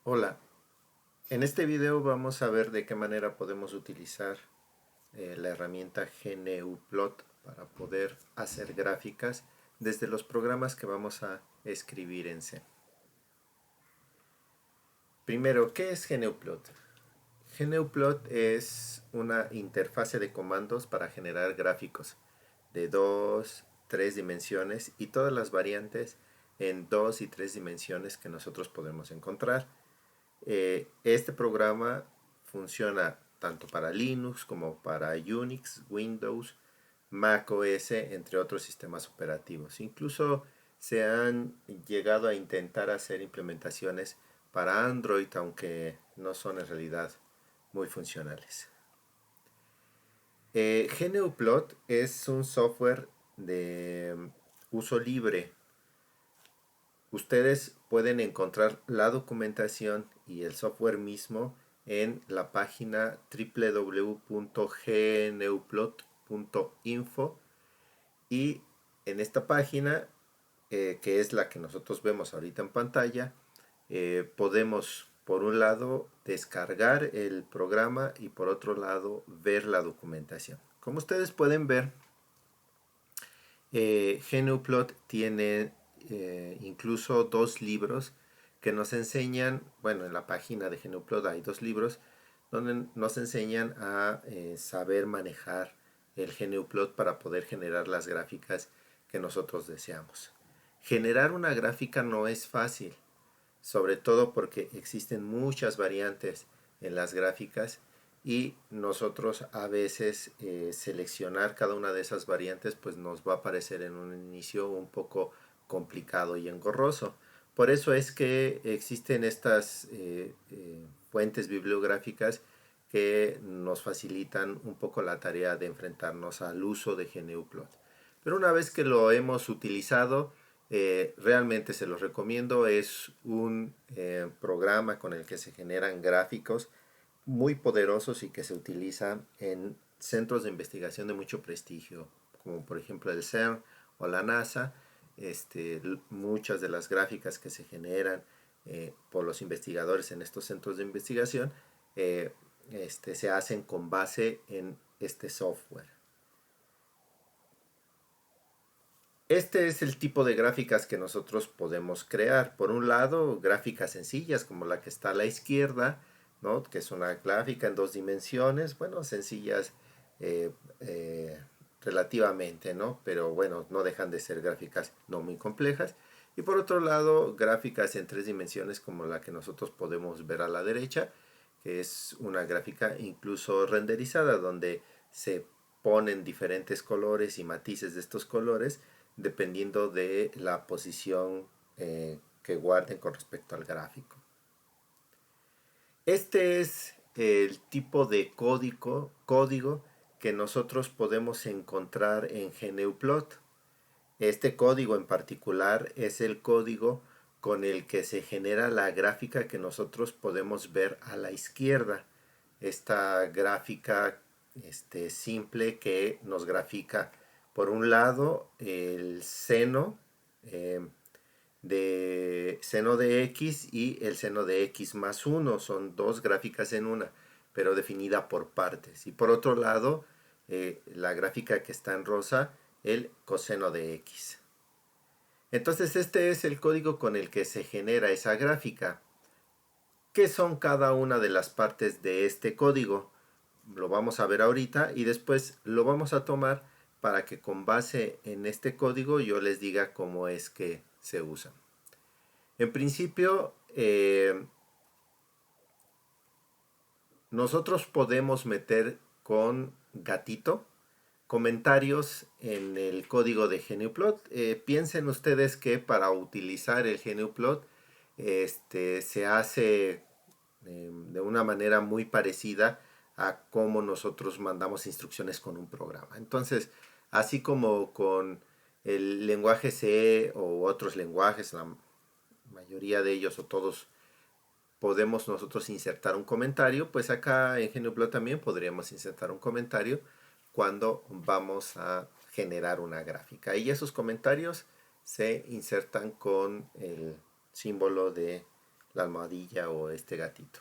Hola, en este video vamos a ver de qué manera podemos utilizar la herramienta GNUplot para poder hacer gráficas desde los programas que vamos a escribir en C. Primero, ¿qué es GNUplot? GNUplot es una interfase de comandos para generar gráficos de 2, 3 dimensiones y todas las variantes en 2 y 3 dimensiones que nosotros podemos encontrar. Este programa funciona tanto para Linux como para Unix, Windows, Mac OS, entre otros sistemas operativos. Incluso se han llegado a intentar hacer implementaciones para Android, aunque no son en realidad muy funcionales. GNUplot es un software de uso libre. Ustedes pueden encontrar la documentación y el software mismo en la página www.gnuplot.info y en esta página, que es la que nosotros vemos ahorita en pantalla, podemos por un lado descargar el programa y por otro lado ver la documentación. Como ustedes pueden ver, GNUplot tiene incluso dos libros que nos enseñan, bueno, en la página de GNUplot hay dos libros donde nos enseñan a saber manejar el GNUplot para poder generar las gráficas que nosotros deseamos. Generar una gráfica no es fácil, sobre todo porque existen muchas variantes en las gráficas y nosotros a veces seleccionar cada una de esas variantes pues nos va a parecer en un inicio un poco complicado y engorroso. Por eso es que existen estas fuentes bibliográficas que nos facilitan un poco la tarea de enfrentarnos al uso de GNUplot. Pero una vez que lo hemos utilizado, realmente se los recomiendo. Es un programa con el que se generan gráficos muy poderosos y que se utilizan en centros de investigación de mucho prestigio, como por ejemplo el CERN o la NASA. Muchas de las gráficas que se generan por los investigadores en estos centros de investigación se hacen con base en este software. Este es el tipo de gráficas que nosotros podemos crear. Por un lado, gráficas sencillas como la que está a la izquierda, ¿no? Que es una gráfica en dos dimensiones, bueno, sencillas eh, eh, relativamente, ¿no? Pero bueno, no dejan de ser gráficas no muy complejas. Y por otro lado, gráficas en tres dimensiones como la que nosotros podemos ver a la derecha, que es una gráfica incluso renderizada, donde se ponen diferentes colores y matices de estos colores dependiendo de la posición que guarden con respecto al gráfico. Este es el tipo de código que nosotros podemos encontrar en GNUplot. Este código en particular es el código con el que se genera la gráfica que nosotros podemos ver a la izquierda. Esta gráfica simple que nos grafica por un lado el seno eh, de seno de x y el seno de x más 1. Son dos gráficas en una, pero definida por partes. Y por otro lado, la gráfica que está en rosa, el coseno de x. Entonces este es el código con el que se genera esa gráfica. ¿Qué son cada una de las partes de este código? Lo vamos a ver ahorita y después lo vamos a tomar para que con base en este código yo les diga cómo es que se usa. En principio, nosotros podemos meter con gatito comentarios en el código de GNUplot. Piensen ustedes que para utilizar el GNUplot se hace de una manera muy parecida a cómo nosotros mandamos instrucciones con un programa. Entonces, así como con el lenguaje C o otros lenguajes, la mayoría de ellos o todos podemos nosotros insertar un comentario, pues acá en GNUplot también podríamos insertar un comentario cuando vamos a generar una gráfica. Y esos comentarios se insertan con el símbolo de la almohadilla o este gatito.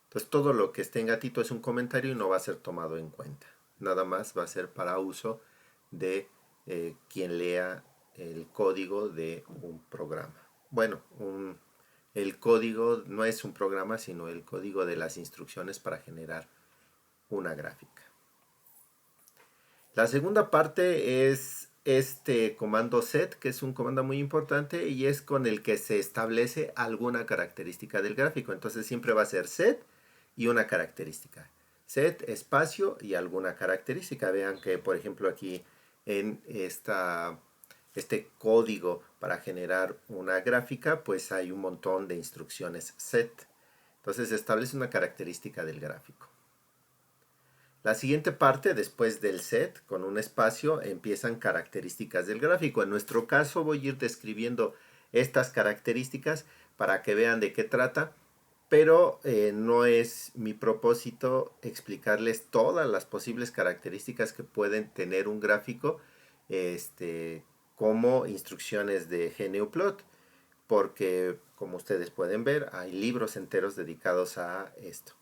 Entonces todo lo que esté en gatito es un comentario y no va a ser tomado en cuenta. Nada más va a ser para uso de quien lea el código de un programa. Bueno, el código no es un programa, sino el código de las instrucciones para generar una gráfica. La segunda parte es este comando set, que es un comando muy importante y es con el que se establece alguna característica del gráfico. Entonces siempre va a ser set y una característica. Set, espacio y alguna característica. Vean que, por ejemplo, aquí en este código para generar una gráfica, pues hay un montón de instrucciones set. Entonces establece una característica del gráfico. La siguiente parte, después del set, con un espacio, empiezan características del gráfico. En nuestro caso voy a ir describiendo estas características para que vean de qué trata, pero no es mi propósito explicarles todas las posibles características que pueden tener un gráfico como instrucciones de GNUplot, porque como ustedes pueden ver, hay libros enteros dedicados a esto.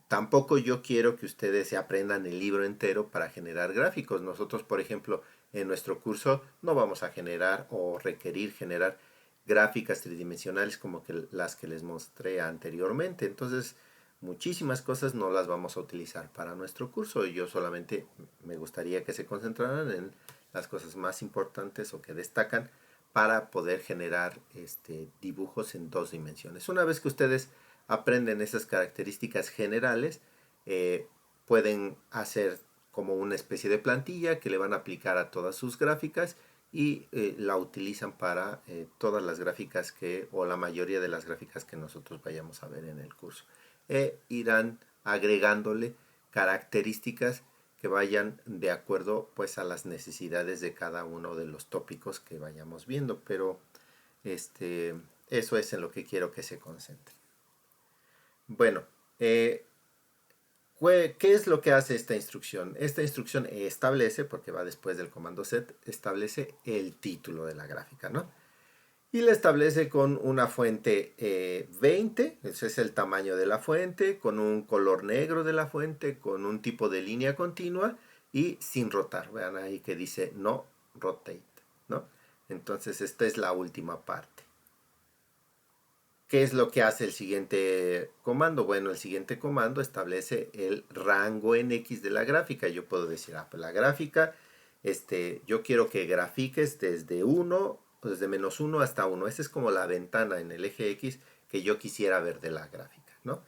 Tampoco yo quiero que ustedes se aprendan el libro entero para generar gráficos. Nosotros, por ejemplo, en nuestro curso no vamos a generar o requerir generar gráficas tridimensionales como las que les mostré anteriormente. Entonces, muchísimas cosas no las vamos a utilizar para nuestro curso. Yo solamente me gustaría que se concentraran en las cosas más importantes o que destacan para poder generar dibujos en 2 dimensiones. Una vez que ustedes aprenden esas características generales, pueden hacer como una especie de plantilla que le van a aplicar a todas sus gráficas y la utilizan para todas las gráficas o la mayoría de las gráficas que nosotros vayamos a ver en el curso. Irán agregándole características que vayan de acuerdo pues a las necesidades de cada uno de los tópicos que vayamos viendo, pero eso es en lo que quiero que se concentren. Bueno, ¿qué es lo que hace esta instrucción? Esta instrucción establece, porque va después del comando set, establece el título de la gráfica, ¿no? Y la establece con una fuente 20, ese es el tamaño de la fuente, con un color negro de la fuente, con un tipo de línea continua y sin rotar. Vean ahí que dice no rotate, ¿no? Entonces esta es la última parte. ¿Qué es lo que hace el siguiente comando? Bueno, el siguiente comando establece el rango en X de la gráfica. Yo puedo decir, pues la gráfica, yo quiero que grafiques desde 1, desde -1 hasta 1. Esa es como la ventana en el eje X que yo quisiera ver de la gráfica, ¿no?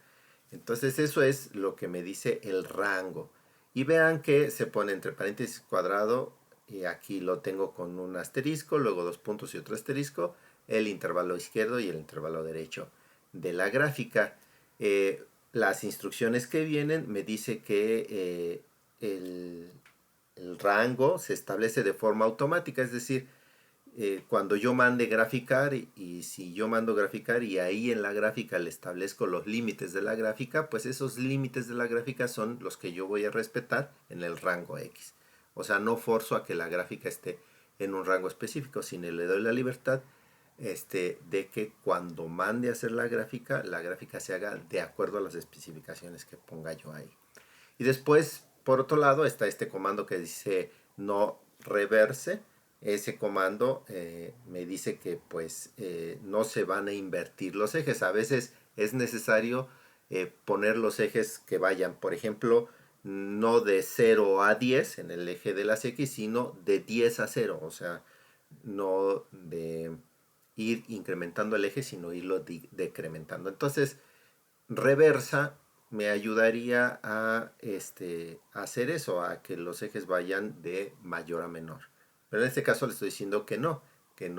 Entonces eso es lo que me dice el rango. Y vean que se pone entre paréntesis cuadrado y aquí lo tengo con un asterisco, luego 2 puntos y otro asterisco, el intervalo izquierdo y el intervalo derecho de la gráfica. Las instrucciones que vienen me dice que el rango se establece de forma automática, es decir, cuando yo mande graficar y si yo mando graficar y ahí en la gráfica le establezco los límites de la gráfica, pues esos límites de la gráfica son los que yo voy a respetar en el rango X. O sea, no forzo a que la gráfica esté en un rango específico, sino le doy la libertad de que cuando mande a hacer la gráfica se haga de acuerdo a las especificaciones que ponga yo ahí. Y después, por otro lado, está este comando que dice no reverse. Ese comando me dice que pues no se van a invertir los ejes. A veces es necesario poner los ejes que vayan, por ejemplo, no de 0 a 10 en el eje de las X, sino de 10 a 0. O sea, no de ir incrementando el eje, sino irlo decrementando. Entonces, reversa me ayudaría a hacer eso, a que los ejes vayan de mayor a menor. Pero en este caso le estoy diciendo que no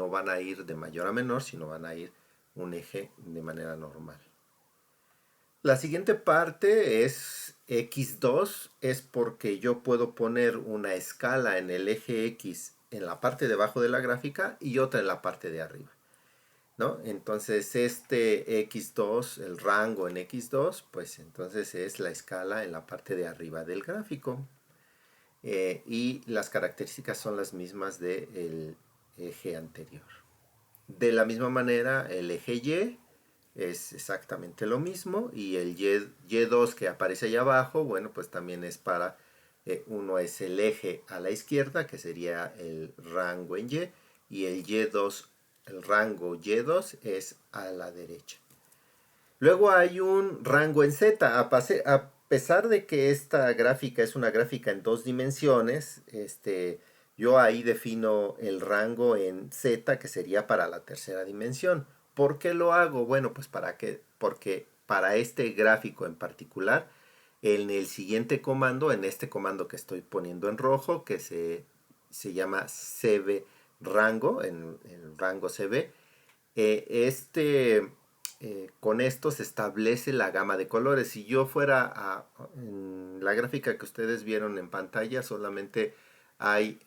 van a ir de mayor a menor, sino van a ir un eje de manera normal. La siguiente parte es X2, es porque yo puedo poner una escala en el eje X en la parte de abajo de la gráfica y otra en la parte de arriba, ¿no? Entonces este X2, el rango en X2, pues entonces es la escala en la parte de arriba del gráfico. Y las características son las mismas del eje anterior. De la misma manera, el eje Y es exactamente lo mismo. Y el Y2 que aparece ahí abajo, bueno, pues también es para, uno es el eje a la izquierda, que sería el rango en y el Y2, el rango Y2 es a la derecha. Luego hay un rango en Z. A pesar de que esta gráfica es una gráfica en dos dimensiones, yo ahí defino el rango en Z, que sería para la tercera dimensión. ¿Por qué lo hago? Bueno, pues porque para este gráfico en particular, en el siguiente comando, en este comando que estoy poniendo en rojo, que se llama CB rango, en el rango CB, eh, este, con esto se establece la gama de colores. Si yo fuera en la gráfica que ustedes vieron en pantalla, solamente hay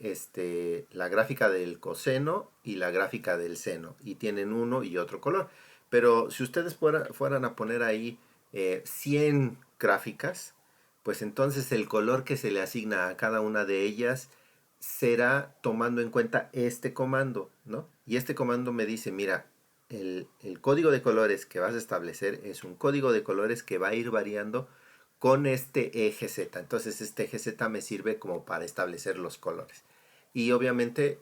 la gráfica del coseno y la gráfica del seno, y tienen uno y otro color. Pero si ustedes fueran a poner ahí 100 gráficas, pues entonces el color que se le asigna a cada una de ellas será tomando en cuenta este comando, ¿no? Y este comando me dice, mira, el código de colores que vas a establecer es un código de colores que va a ir variando con este eje Z. Entonces este eje Z me sirve como para establecer los colores. Y obviamente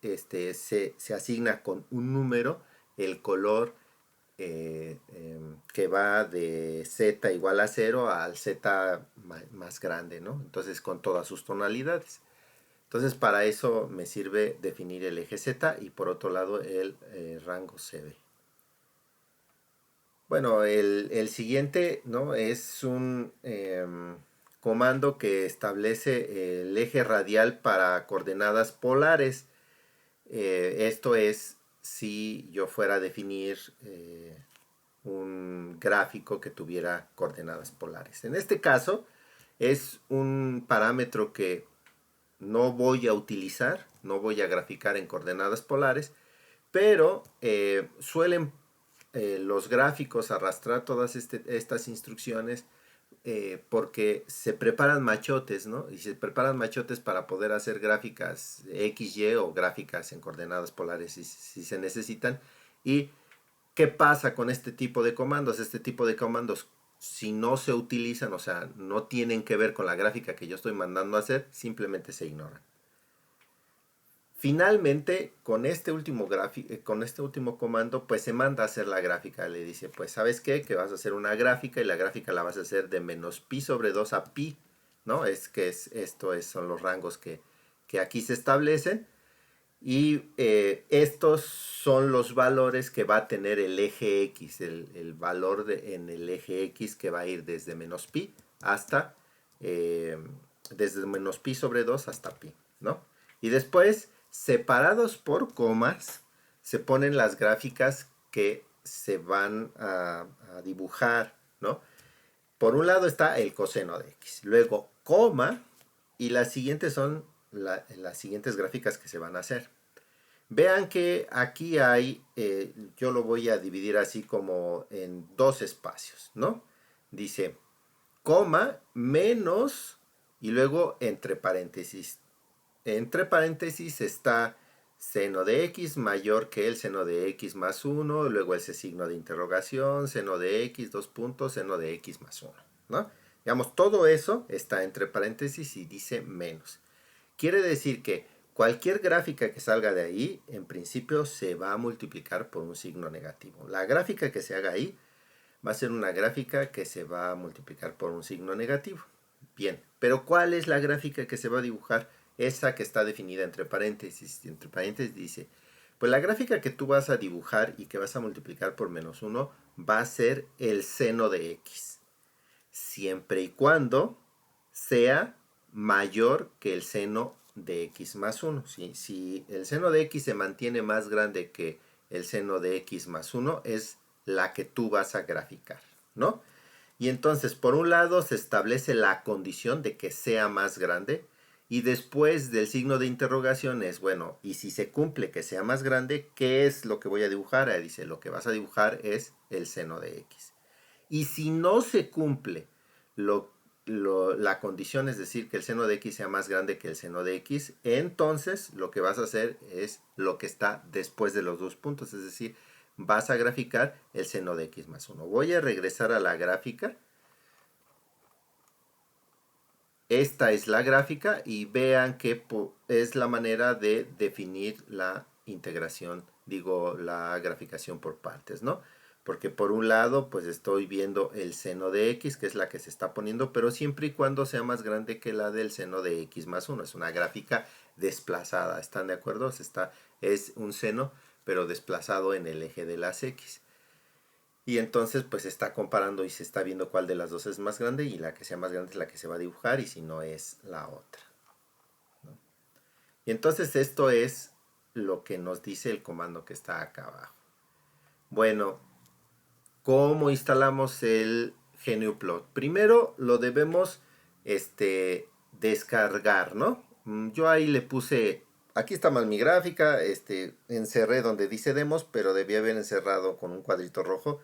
se asigna con un número el color que va de Z igual a 0 al Z más grande, ¿no? Entonces con todas sus tonalidades. Entonces para eso me sirve definir el eje Z y por otro lado el rango CB. Bueno, el siguiente, ¿no? Es un comando que establece el eje radial para coordenadas polares. Esto es si yo fuera a definir un gráfico que tuviera coordenadas polares. En este caso es un parámetro que no voy a utilizar, no voy a graficar en coordenadas polares, pero suelen los gráficos arrastrar todas estas instrucciones porque se preparan machotes, ¿no? Y se preparan machotes para poder hacer gráficas XY o gráficas en coordenadas polares si se necesitan. ¿Y qué pasa con este tipo de comandos? Este tipo de comandos, si no se utilizan, o sea, no tienen que ver con la gráfica que yo estoy mandando a hacer, simplemente se ignoran. Finalmente, con este último comando, pues se manda a hacer la gráfica. Le dice, pues, ¿sabes qué? Que vas a hacer una gráfica y la gráfica la vas a hacer de menos pi sobre 2 a pi, ¿no? Son los rangos que aquí se establecen. Y estos son los valores que va a tener el eje X, el valor en el eje X que va a ir desde menos pi hasta, eh, desde menos pi sobre 2 hasta pi, ¿no? Y después, separados por comas, se ponen las gráficas que se van a dibujar, ¿no? Por un lado está el coseno de X, luego coma, y las siguientes son las siguientes gráficas que se van a hacer. Vean que aquí hay, yo lo voy a dividir así como en dos espacios, ¿no? Dice coma menos y luego entre paréntesis. Entre paréntesis está seno de x mayor que el seno de x más 1, luego ese signo de interrogación, seno de x, dos puntos, seno de x más 1, ¿no? Digamos, todo eso está entre paréntesis y dice menos. Quiere decir que cualquier gráfica que salga de ahí, en principio se va a multiplicar por un signo negativo. La gráfica que se haga ahí va a ser una gráfica que se va a multiplicar por un signo negativo. Bien, pero ¿cuál es la gráfica que se va a dibujar? Esa que está definida entre paréntesis. Entre paréntesis dice, pues la gráfica que tú vas a dibujar y que vas a multiplicar por menos 1 va a ser el seno de x. Siempre y cuando sea mayor que el seno de x más 1. Si el seno de x se mantiene más grande que el seno de x más 1, es la que tú vas a graficar, ¿no? Y entonces, por un lado, se establece la condición de que sea más grande, y después del signo de interrogación es, bueno, y si se cumple que sea más grande, ¿qué es lo que voy a dibujar? Ahí dice, lo que vas a dibujar es el seno de x. Y si no se cumple la condición, es decir, que el seno de x sea más grande que el seno de x, entonces lo que vas a hacer es lo que está después de los dos puntos, es decir, vas a graficar el seno de x más 1. Voy a regresar a la gráfica. Esta es la gráfica y vean que es la manera de definir la integración, digo, la graficación por partes, ¿no? Porque por un lado, pues estoy viendo el seno de x, que es la que se está poniendo, pero siempre y cuando sea más grande que la del seno de x más 1. Es una gráfica desplazada, ¿están de acuerdo? Es un seno, pero desplazado en el eje de las x. Y entonces pues se está comparando y se está viendo cuál de las dos es más grande, y la que sea más grande es la que se va a dibujar, y si no es la otra, ¿no? Y entonces esto es lo que nos dice el comando que está acá abajo. Bueno, ¿cómo instalamos el GNUplot? Primero lo debemos descargar, ¿no? Yo ahí le puse, aquí está más mi gráfica, encerré donde dice demos, pero debía haber encerrado con un cuadrito rojo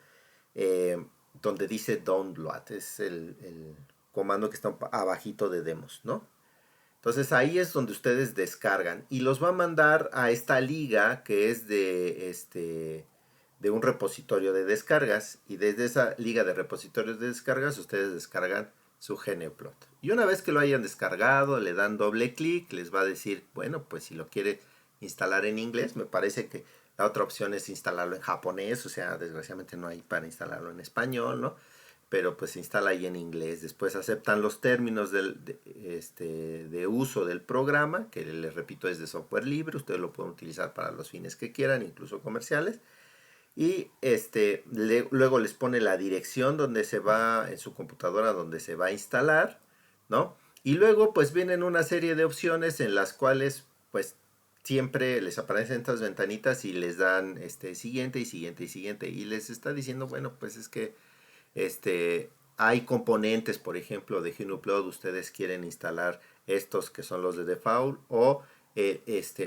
donde dice download, es el comando que está abajito de demos, ¿no? Entonces ahí es donde ustedes descargan y los va a mandar a esta liga que es de un repositorio de descargas, y desde esa liga de repositorios de descargas ustedes descargan su GNUplot. Y una vez que lo hayan descargado, le dan doble clic, les va a decir, bueno, pues si lo quiere instalar en inglés, me parece que la otra opción es instalarlo en japonés, o sea, desgraciadamente no hay para instalarlo en español, ¿no? Pero pues se instala ahí en inglés. Después aceptan los términos de uso del programa, que les repito es de software libre, ustedes lo pueden utilizar para los fines que quieran, incluso comerciales. Y luego les pone la dirección donde se va, en su computadora, donde se va a instalar, ¿no? Y luego pues vienen una serie de opciones en las cuales pues siempre les aparecen estas ventanitas y les dan siguiente y siguiente y siguiente, y les está diciendo, bueno, pues es que hay componentes, por ejemplo, de GNUplot, ustedes quieren instalar estos que son los de default, o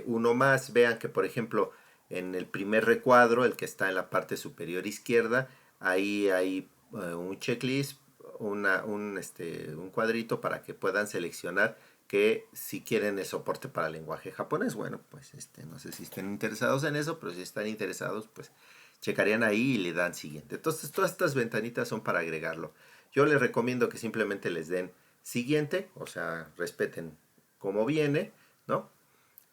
uno más. Vean que, por ejemplo, en el primer recuadro, el que está en la parte superior izquierda, ahí hay un checklist, un cuadrito para que puedan seleccionar que si quieren el soporte para el lenguaje japonés. Bueno, pues no sé si estén interesados en eso, pero si están interesados, pues checarían ahí y le dan siguiente. Entonces todas estas ventanitas son para agregarlo. Yo les recomiendo que simplemente les den siguiente, o sea, respeten como viene, ¿no?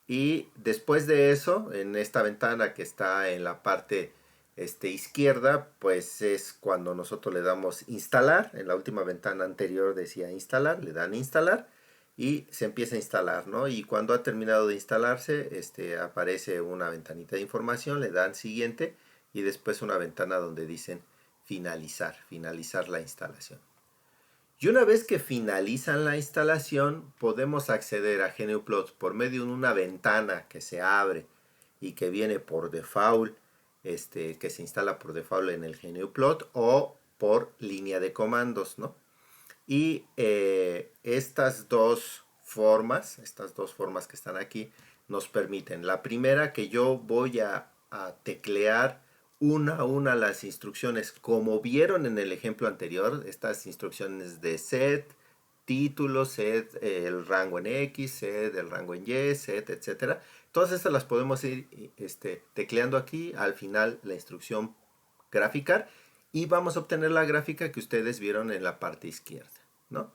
Y después de eso, en esta ventana que está en la parte izquierda, pues es cuando nosotros le damos instalar. En la última ventana anterior decía instalar, le dan instalar y se empieza a instalar, ¿no? Y cuando ha terminado de instalarse, aparece una ventanita de información, le dan siguiente, y después una ventana donde dicen finalizar la instalación. Y una vez que finalizan la instalación, podemos acceder a GNUplot por medio de una ventana que se abre y que viene por default, que se instala por default en el GNUplot, o por línea de comandos, ¿no? Y estas dos formas que están aquí, nos permiten, la primera, que yo voy a teclear una a una las instrucciones como vieron en el ejemplo anterior, estas instrucciones de set, título, set el rango en X, set el rango en Y, set, etcétera. Todas estas las podemos ir tecleando aquí. Al final la instrucción graficar, y vamos a obtener la gráfica que ustedes vieron en la parte izquierda, ¿no?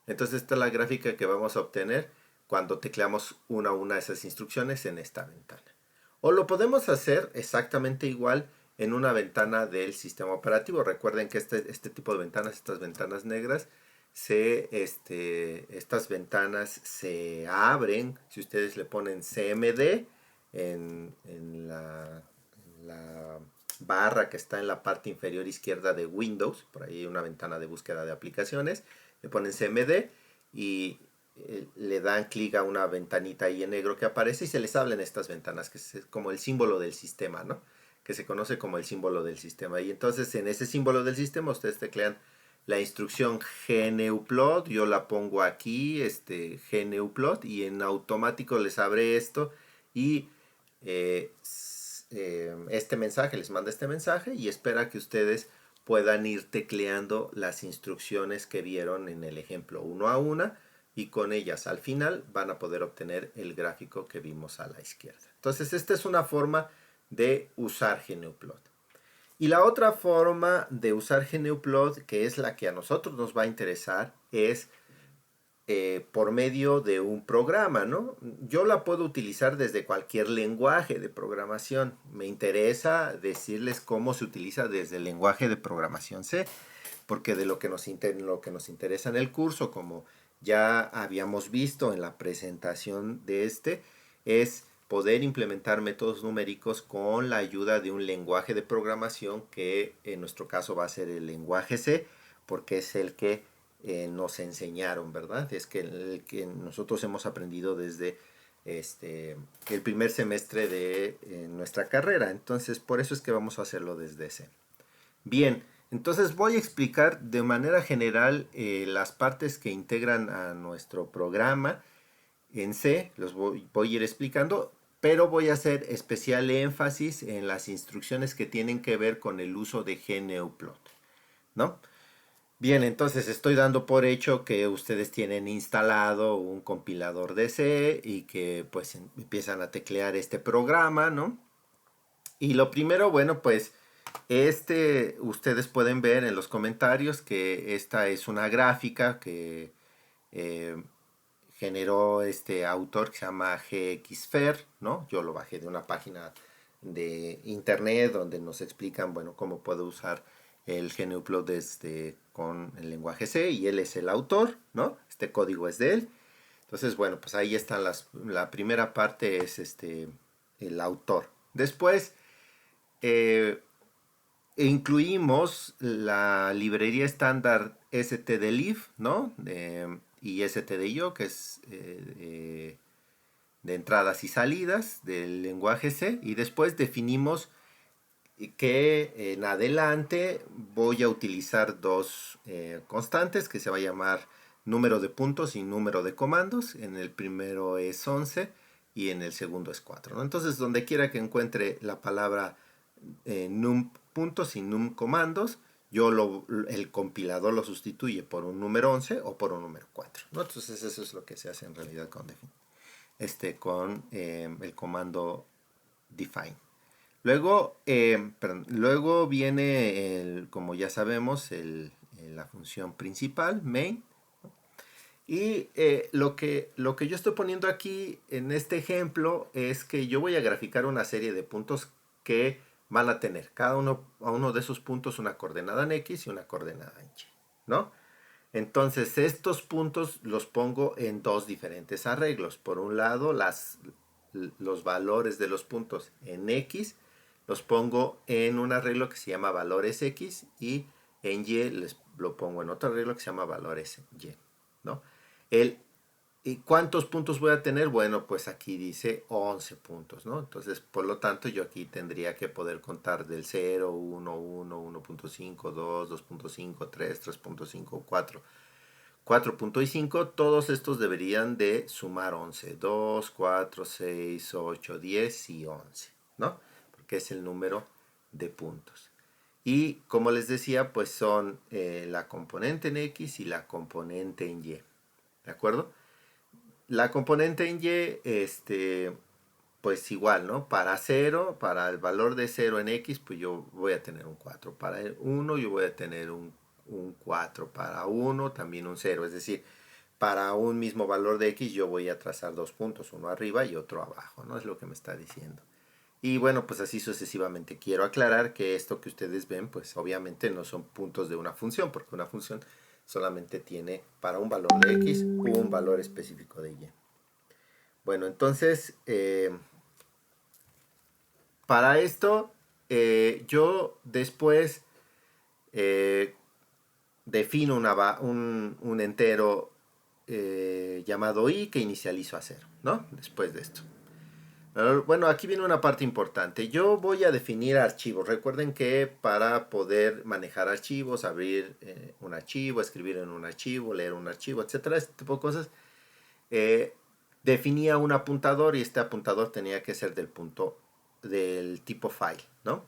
Entonces esta es la gráfica que vamos a obtener cuando tecleamos una a una de esas instrucciones en esta ventana. O lo podemos hacer exactamente igual en una ventana del sistema operativo. Recuerden que este tipo de ventanas, estas ventanas negras, estas ventanas se abren si ustedes le ponen CMD en la barra que está en la parte inferior izquierda de Windows. Por ahí hay una ventana de búsqueda de aplicaciones, le ponen CMD y le dan clic a una ventanita ahí en negro que aparece y se les abren estas ventanas, que es como el símbolo del sistema, ¿no? Que se conoce como el símbolo del sistema. Y entonces en ese símbolo del sistema ustedes teclean la instrucción GNUplot, yo la pongo aquí, GNUplot, y en automático les abre esto, y este mensaje les manda este mensaje y espera que ustedes puedan ir tecleando las instrucciones que vieron en el ejemplo uno a una, y con ellas al final van a poder obtener el gráfico que vimos a la izquierda. Entonces esta es una forma de usar GNUplot. Y la otra forma de usar GNUplot, que es la que a nosotros nos va a interesar, es por medio de un programa, ¿no? Yo la puedo utilizar desde cualquier lenguaje de programación. Me interesa decirles cómo se utiliza desde el lenguaje de programación C, porque de lo que lo que nos interesa en el curso, como ya habíamos visto en la presentación de es poder implementar métodos numéricos con la ayuda de un lenguaje de programación que en nuestro caso va a ser el lenguaje C, porque es el que nos enseñaron, ¿verdad? Es que el que nosotros hemos aprendido desde el primer semestre de nuestra carrera. Entonces, por eso es que vamos a hacerlo desde C. Bien, entonces voy a explicar de manera general las partes que integran a nuestro programa en C, los voy a ir explicando, pero voy a hacer especial énfasis en las instrucciones que tienen que ver con el uso de GNUplot, ¿no? Bien, entonces estoy dando por hecho que ustedes tienen instalado un compilador de C y que pues empiezan a teclear este programa, ¿no? Y lo primero, bueno, pues ustedes pueden ver en los comentarios que esta es una gráfica que eh, generó este autor que se llama GXFer, ¿no? Yo lo bajé de una página de internet donde nos explican, bueno, cómo puedo usar el GNUplot con el lenguaje C y él es el autor, ¿no? Este código es de él. Entonces, bueno, pues ahí están la primera parte es el autor. Después, eh, incluimos la librería estándar stdlib, ¿no? Y stdio, que es de entradas y salidas del lenguaje C. Y después definimos que en adelante voy a utilizar dos constantes que se va a llamar número de puntos y número de comandos. En el primero es 11 y en el segundo es 4, ¿no? Entonces, donde quiera que encuentre la palabra num puntos y num comandos, el compilador lo sustituye por un número 11 o por un número 4, ¿no? Entonces eso es lo que se hace en realidad con el comando define. Luego viene, como ya sabemos, la función principal, main. Y lo que yo estoy poniendo aquí en este ejemplo es que yo voy a graficar una serie de puntos que van a tener a uno de esos puntos una coordenada en X y una coordenada en Y, ¿no? Entonces estos puntos los pongo en dos diferentes arreglos. Por un lado, los valores de los puntos en X los pongo en un arreglo que se llama valores X y en Y lo pongo en otro arreglo que se llama valores Y, ¿no? El, ¿Y cuántos puntos voy a tener? Bueno, pues aquí dice 11 puntos, ¿no? Entonces, por lo tanto, yo aquí tendría que poder contar del 0, 1, 1, 1.5, 2, 2.5, 3, 3.5, 4. 4.5, todos estos deberían de sumar 11. 2, 4, 6, 8, 10 y 11, ¿no? Porque es el número de puntos. Y como les decía, pues son la componente en X y la componente en Y. ¿De acuerdo? La componente en Y, pues igual, ¿no? Para 0, para el valor de 0 en X, pues yo voy a tener un 4. Para el 1 yo voy a tener un 4. Para 1 también un 0. Es decir, para un mismo valor de X yo voy a trazar dos puntos, uno arriba y otro abajo, ¿no? Es lo que me está diciendo. Y bueno, pues así sucesivamente. Quiero aclarar que esto que ustedes ven, pues obviamente no son puntos de una función, porque una función solamente tiene para un valor de X un valor específico de Y. Bueno, entonces, para esto, yo después defino un entero llamado I que inicializo a 0, ¿no? Después de esto. Bueno, aquí viene una parte importante. Yo voy a definir archivos. Recuerden que para poder manejar archivos, abrir un archivo, escribir en un archivo, leer un archivo, etcétera, este tipo de cosas, definía un apuntador y este apuntador tenía que ser del tipo file, ¿no?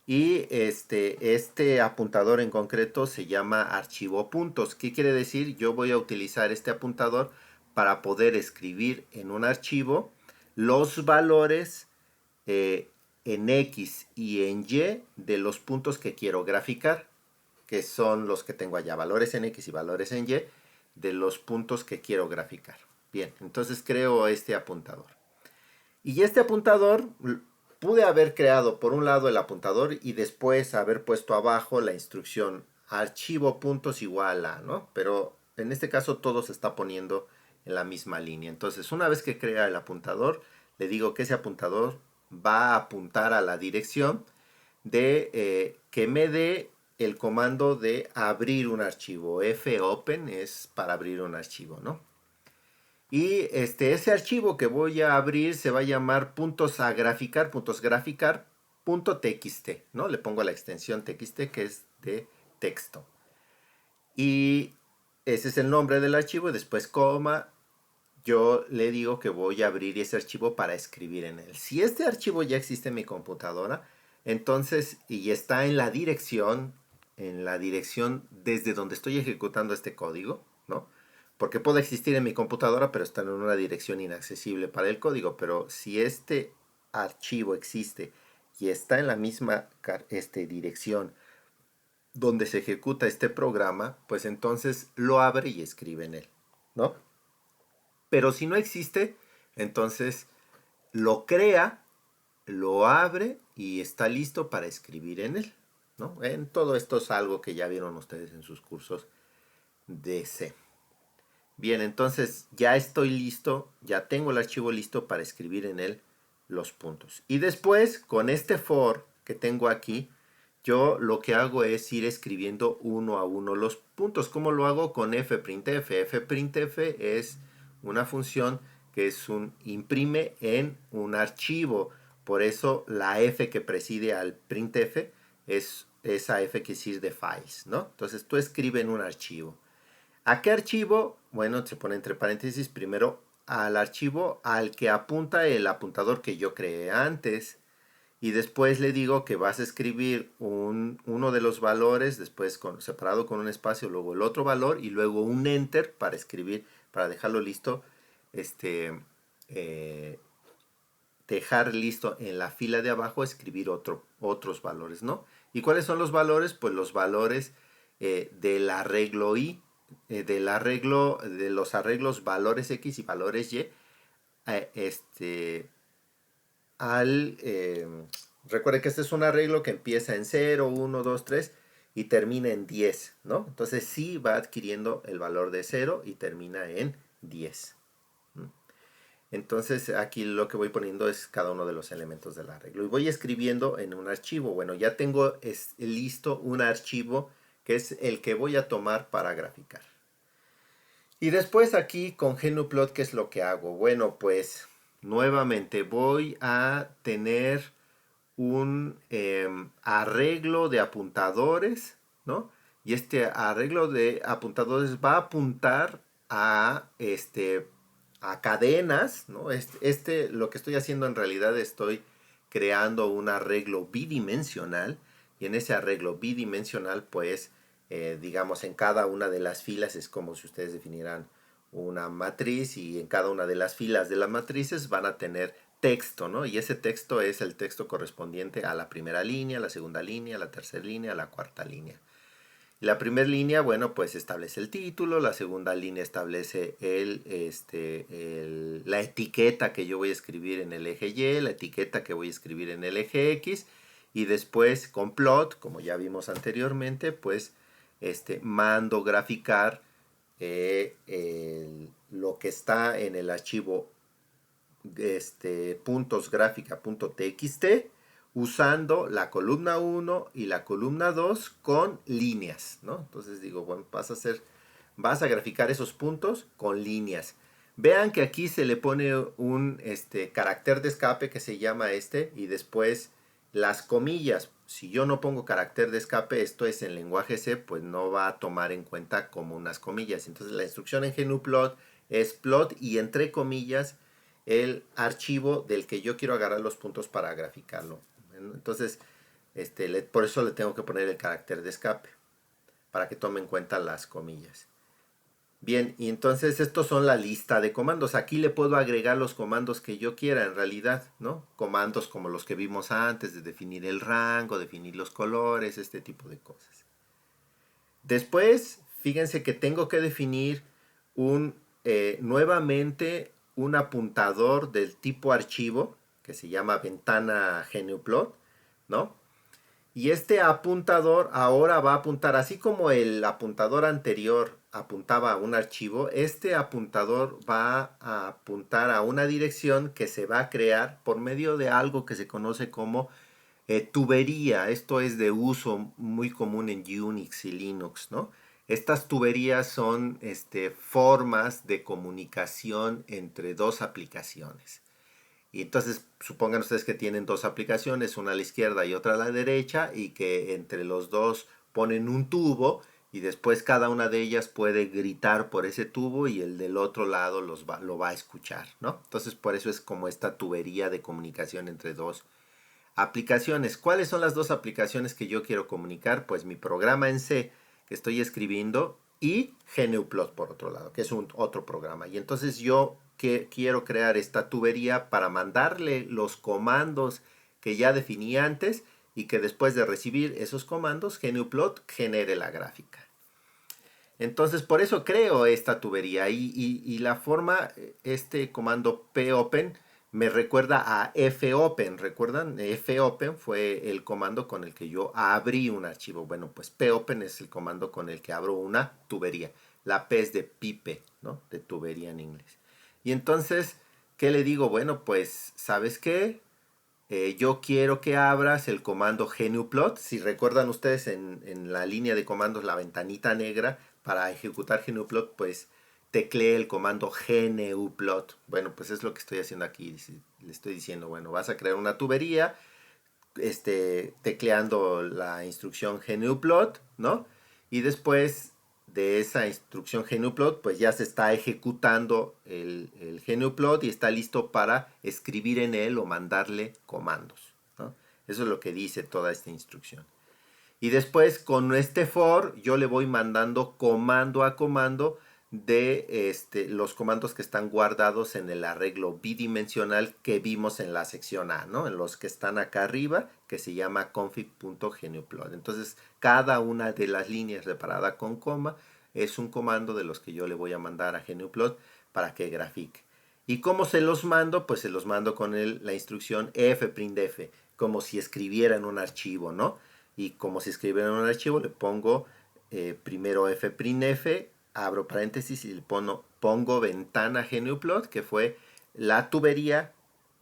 Y este apuntador en concreto se llama archivo puntos. ¿Qué quiere decir? Yo voy a utilizar este apuntador para poder escribir en un archivo los valores en X y en Y de los puntos que quiero graficar, que son los que tengo allá, valores en X y valores en Y, de los puntos que quiero graficar. Bien, entonces creo este apuntador. Y este apuntador pude haber creado por un lado el apuntador y después haber puesto abajo la instrucción archivo puntos igual a, ¿no? Pero en este caso todo se está poniendo en la misma línea. Entonces, una vez que crea el apuntador, le digo que ese apuntador va a apuntar a la dirección de que me dé el comando de abrir un archivo. fopen es para abrir un archivo, ¿no? Y ese archivo que voy a abrir se va a llamar puntos a graficar, punto txt, ¿no? Le pongo la extensión txt que es de texto. Y ese es el nombre del archivo y después coma, yo le digo que voy a abrir ese archivo para escribir en él. Si este archivo ya existe en mi computadora, entonces, y está en la dirección desde donde estoy ejecutando este código, ¿no? Porque puede existir en mi computadora, pero está en una dirección inaccesible para el código. Pero si este archivo existe y está en la misma dirección donde se ejecuta este programa, pues entonces lo abre y escribe en él, ¿no? Pero si no existe, entonces lo crea, lo abre y está listo para escribir en él, ¿no? En todo esto es algo que ya vieron ustedes en sus cursos de C. Bien, entonces ya estoy listo, ya tengo el archivo listo para escribir en él los puntos. Y después, con este for que tengo aquí, yo lo que hago es ir escribiendo uno a uno los puntos. ¿Cómo lo hago? Con fprintf. Fprintf es una función que es un imprime en un archivo. Por eso la f que preside al printf es esa f que es de files, ¿no? Entonces tú escribes en un archivo. ¿A qué archivo? Bueno, se pone entre paréntesis primero al archivo al que apunta el apuntador que yo creé antes. Y después le digo que vas a escribir uno de los valores, después separado con un espacio, luego el otro valor y luego un enter para escribir, para dejarlo listo, eh, dejar listo en la fila de abajo, escribir otros valores, ¿no? ¿Y cuáles son los valores? Pues los valores del arreglo I, de los arreglos valores X y valores Y, al... recuerden que este es un arreglo que empieza en 0, 1, 2, 3 y termina en 10, ¿no? Entonces sí va adquiriendo el valor de 0 y termina en 10. Entonces aquí lo que voy poniendo es cada uno de los elementos del arreglo. Y voy escribiendo en un archivo. Bueno, ya tengo listo un archivo que es el que voy a tomar para graficar. Y después aquí con GnuPlot, ¿qué es lo que hago? Bueno, pues nuevamente voy a tener un arreglo de apuntadores, ¿no? Y este arreglo de apuntadores va a apuntar a cadenas, ¿no? Lo que estoy haciendo en realidad estoy creando un arreglo bidimensional y en ese arreglo bidimensional pues digamos en cada una de las filas es como si ustedes definieran una matriz y en cada una de las filas de las matrices van a tener texto, ¿no? Y ese texto es el texto correspondiente a la primera línea, la segunda línea, la tercera línea, la cuarta línea. La primera línea, bueno, pues establece el título, la segunda línea establece la etiqueta que yo voy a escribir en el eje Y, la etiqueta que voy a escribir en el eje X, y después con plot, como ya vimos anteriormente, pues mando graficar lo que está en el archivo puntosgráfica.txt usando la columna 1 y la columna 2 con líneas, ¿no? Entonces digo, bueno, vas a graficar esos puntos con líneas. Vean que aquí se le pone un carácter de escape que se llama y después las comillas. Si yo no pongo carácter de escape, esto es en lenguaje C, pues no va a tomar en cuenta como unas comillas. Entonces la instrucción en GnuPlot es plot y entre comillas el archivo del que yo quiero agarrar los puntos para graficarlo. Entonces, por eso le tengo que poner el carácter de escape, para que tome en cuenta las comillas. Bien, y entonces estos son la lista de comandos. Aquí le puedo agregar los comandos que yo quiera en realidad, ¿no? Comandos como los que vimos antes, de definir el rango, definir los colores, este tipo de cosas. Después, fíjense que tengo que definir nuevamente un apuntador del tipo archivo, que se llama ventana GNUplot, ¿no? Y este apuntador ahora va a apuntar, así como el apuntador anterior apuntaba a un archivo, este apuntador va a apuntar a una dirección que se va a crear por medio de algo que se conoce como tubería. Esto es de uso muy común en Unix y Linux, ¿no? Estas tuberías son formas de comunicación entre dos aplicaciones. Y entonces supongan ustedes que tienen dos aplicaciones, una a la izquierda y otra a la derecha, y que entre los dos ponen un tubo y después cada una de ellas puede gritar por ese tubo y el del otro lado lo va a escuchar, ¿no? Entonces por eso es como esta tubería de comunicación entre dos aplicaciones. ¿Cuáles son las dos aplicaciones que yo quiero comunicar? Pues mi programa en C que estoy escribiendo y GNUplot por otro lado, que es otro programa. Y entonces yo quiero crear esta tubería para mandarle los comandos que ya definí antes y que después de recibir esos comandos GNUplot genere la gráfica. Entonces por eso creo esta tubería y la forma, este comando popen me recuerda a fopen. ¿Recuerdan? Fopen fue el comando con el que yo abrí un archivo. Bueno, pues popen es el comando con el que abro una tubería. La P es de pipe, ¿no? De tubería en inglés. Y entonces, ¿qué le digo? Bueno, pues, ¿sabes qué? Yo quiero que abras el comando GNUplot. Si recuerdan ustedes en la línea de comandos, la ventanita negra, para ejecutar GNUplot, pues teclee el comando GNUplot. Bueno, pues es lo que estoy haciendo aquí. Le estoy diciendo, bueno, vas a crear una tubería, tecleando la instrucción GNUplot, ¿no? Y después de esa instrucción GNUplot, pues ya se está ejecutando el GNUplot y está listo para escribir en él o mandarle comandos, ¿no? Eso es lo que dice toda esta instrucción. Y después con este for yo le voy mandando comando a comando de los comandos que están guardados en el arreglo bidimensional que vimos en la sección A, ¿no? En los que están acá arriba, que se llama config.gnuplot. Entonces, cada una de las líneas separada con coma es un comando de los que yo le voy a mandar a gnuplot para que grafique. ¿Y cómo se los mando? Pues se los mando con la instrucción fprintf, como si escribiera en un archivo, ¿no? Y como si escribiera en un archivo, le pongo primero fprintf, abro paréntesis y le pongo ventana gnuplot, que fue la tubería.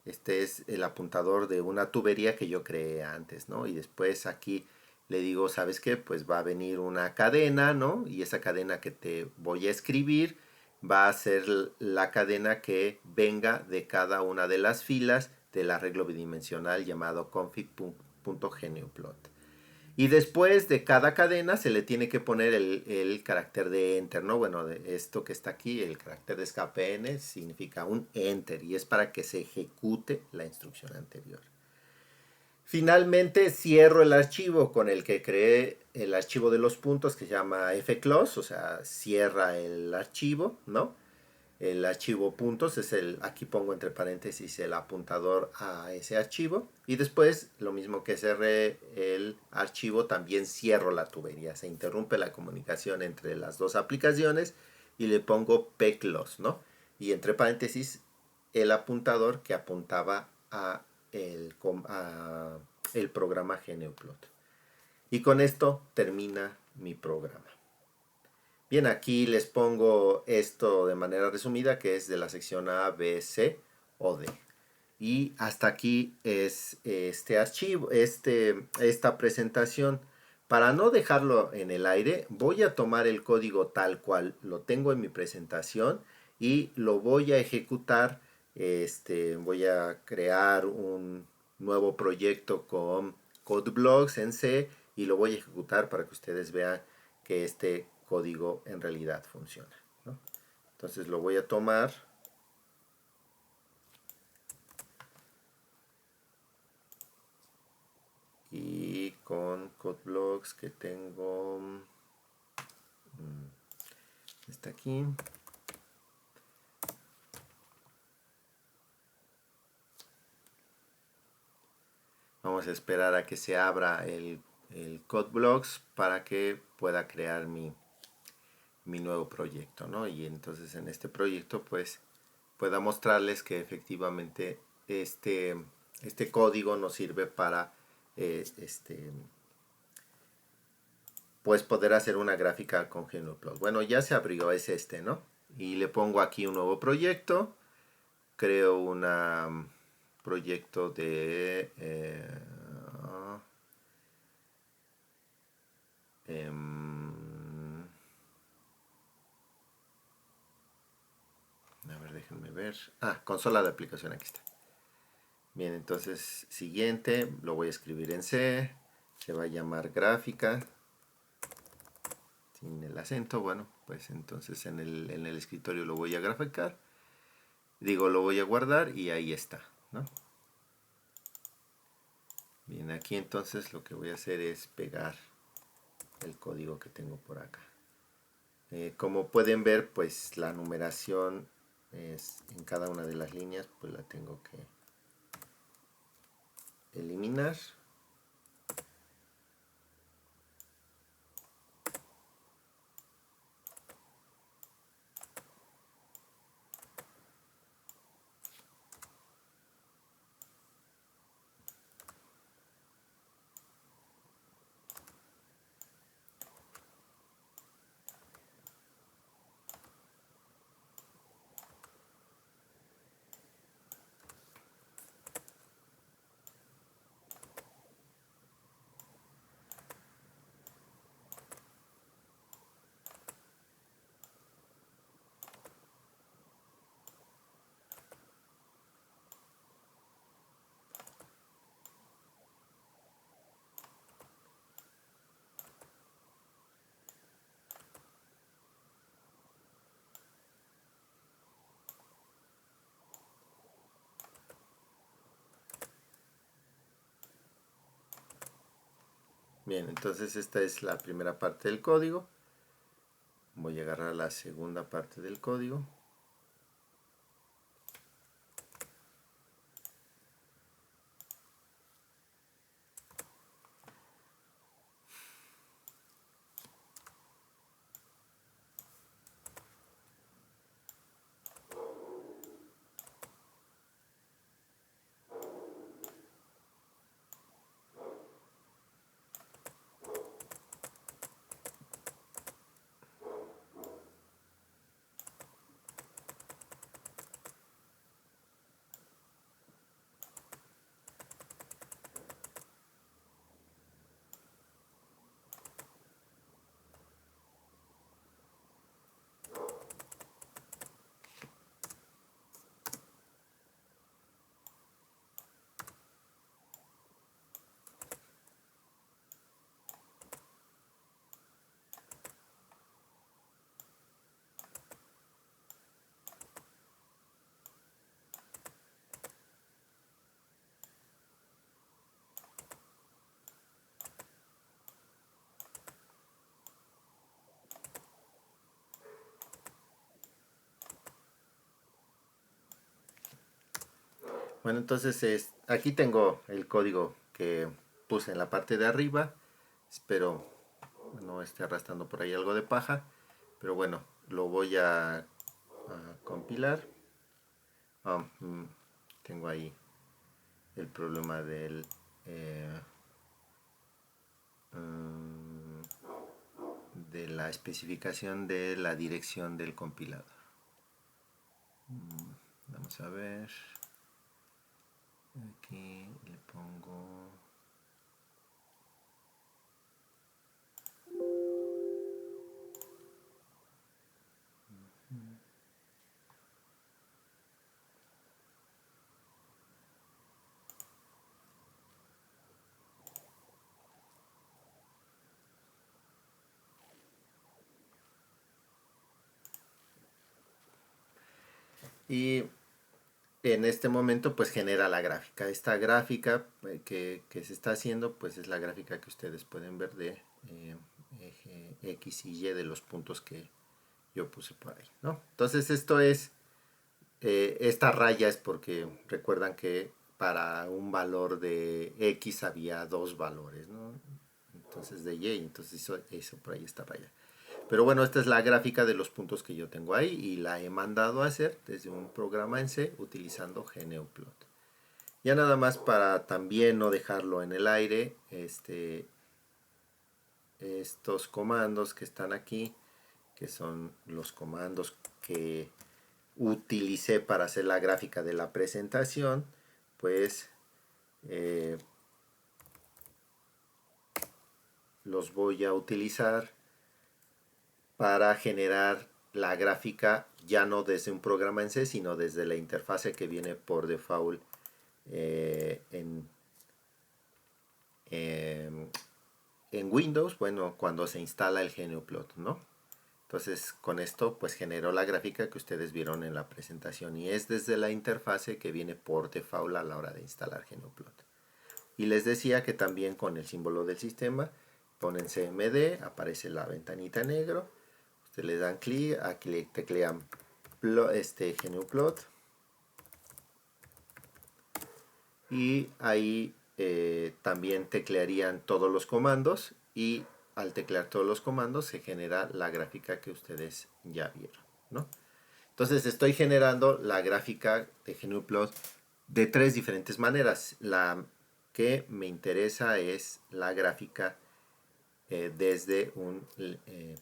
Este es el apuntador de una tubería que yo creé antes, ¿no? Y después aquí le digo, ¿sabes qué? Pues va a venir una cadena, ¿no? Y esa cadena que te voy a escribir va a ser la cadena que venga de cada una de las filas del arreglo bidimensional llamado config.gnuplot. Y después de cada cadena se le tiene que poner el carácter de enter, ¿no? Bueno, de esto que está aquí, el carácter de escape n, significa un enter y es para que se ejecute la instrucción anterior. Finalmente cierro el archivo con el que creé el archivo de los puntos que se llama fclose, o sea, cierra el archivo, ¿no? El archivo puntos es aquí pongo entre paréntesis el apuntador a ese archivo y después lo mismo que cerré el archivo también cierro la tubería, se interrumpe la comunicación entre las dos aplicaciones y le pongo pclose, ¿no? Y entre paréntesis el apuntador que apuntaba a el programa GNUplot. Y con esto termina mi programa. Bien, aquí les pongo esto de manera resumida, que es de la sección A, B, C o D. Y hasta aquí es este archivo, esta presentación. Para no dejarlo en el aire, voy a tomar el código tal cual lo tengo en mi presentación y lo voy a ejecutar. Voy a crear un nuevo proyecto con CodeBlocks en C y lo voy a ejecutar para que ustedes vean que este código en realidad funciona, ¿no? Entonces lo voy a tomar y con CodeBlocks que tengo está aquí. Vamos a esperar a que se abra el CodeBlocks para que pueda crear mi nuevo proyecto, ¿no? Y entonces en este proyecto pues pueda mostrarles que efectivamente este código nos sirve para pues poder hacer una gráfica con GeoPlot. Bueno, ya se abrió, es este, ¿no? Y le pongo aquí un nuevo proyecto, creo un proyecto de a ver, déjenme ver. Consola de aplicación, aquí está. Bien, entonces siguiente, lo voy a escribir en C, se va a llamar gráfica, sin el acento. Bueno, pues entonces en el escritorio lo voy a graficar, digo, lo voy a guardar y ahí está, ¿no? Bien, aquí entonces lo que voy a hacer es pegar el código que tengo por acá. Como pueden ver, pues la numeración es en cada una de las líneas, pues la tengo que eliminar. Bien, entonces esta es la primera parte del código. Voy a agarrar la segunda parte del código. Bueno, entonces aquí tengo el código que puse en la parte de arriba. Espero no esté arrastrando por ahí algo de paja. Pero bueno, lo voy a compilar. Tengo ahí el problema eh, mm, de la especificación de la dirección del compilador. Vamos a ver. Aquí le pongo... Y en este momento pues genera la gráfica. Esta gráfica que se está haciendo pues es la gráfica que ustedes pueden ver de eje X y Y de los puntos que yo puse por ahí, ¿no? Entonces esto es, esta raya es porque recuerdan que para un valor de X había dos valores, ¿no? Entonces de Y, entonces hizo por ahí esta raya. Pero bueno, esta es la gráfica de los puntos que yo tengo ahí y la he mandado a hacer desde un programa en C utilizando GNUplot. Ya nada más para también no dejarlo en el aire, estos comandos que están aquí, que son los comandos que utilicé para hacer la gráfica de la presentación, pues los voy a utilizar para generar la gráfica ya no desde un programa en C, sino desde la interfase que viene por default eh, en, en, en Windows, bueno, cuando se instala el GNUplot, ¿no? Entonces con esto pues generó la gráfica que ustedes vieron en la presentación y es desde la interfase que viene por default a la hora de instalar GNUplot. Y les decía que también con el símbolo del sistema ponen CMD, aparece la ventanita en negro, ustedes le dan clic, aquí teclean GNUplot y ahí también teclearían todos los comandos y al teclear todos los comandos se genera la gráfica que ustedes ya vieron, ¿no? Entonces estoy generando la gráfica de GNUplot de tres diferentes maneras. La que me interesa es la gráfica desde un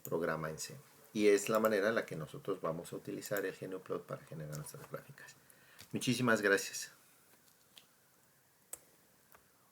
programa en C. Y es la manera en la que nosotros vamos a utilizar el GNUplot para generar nuestras gráficas. Muchísimas gracias.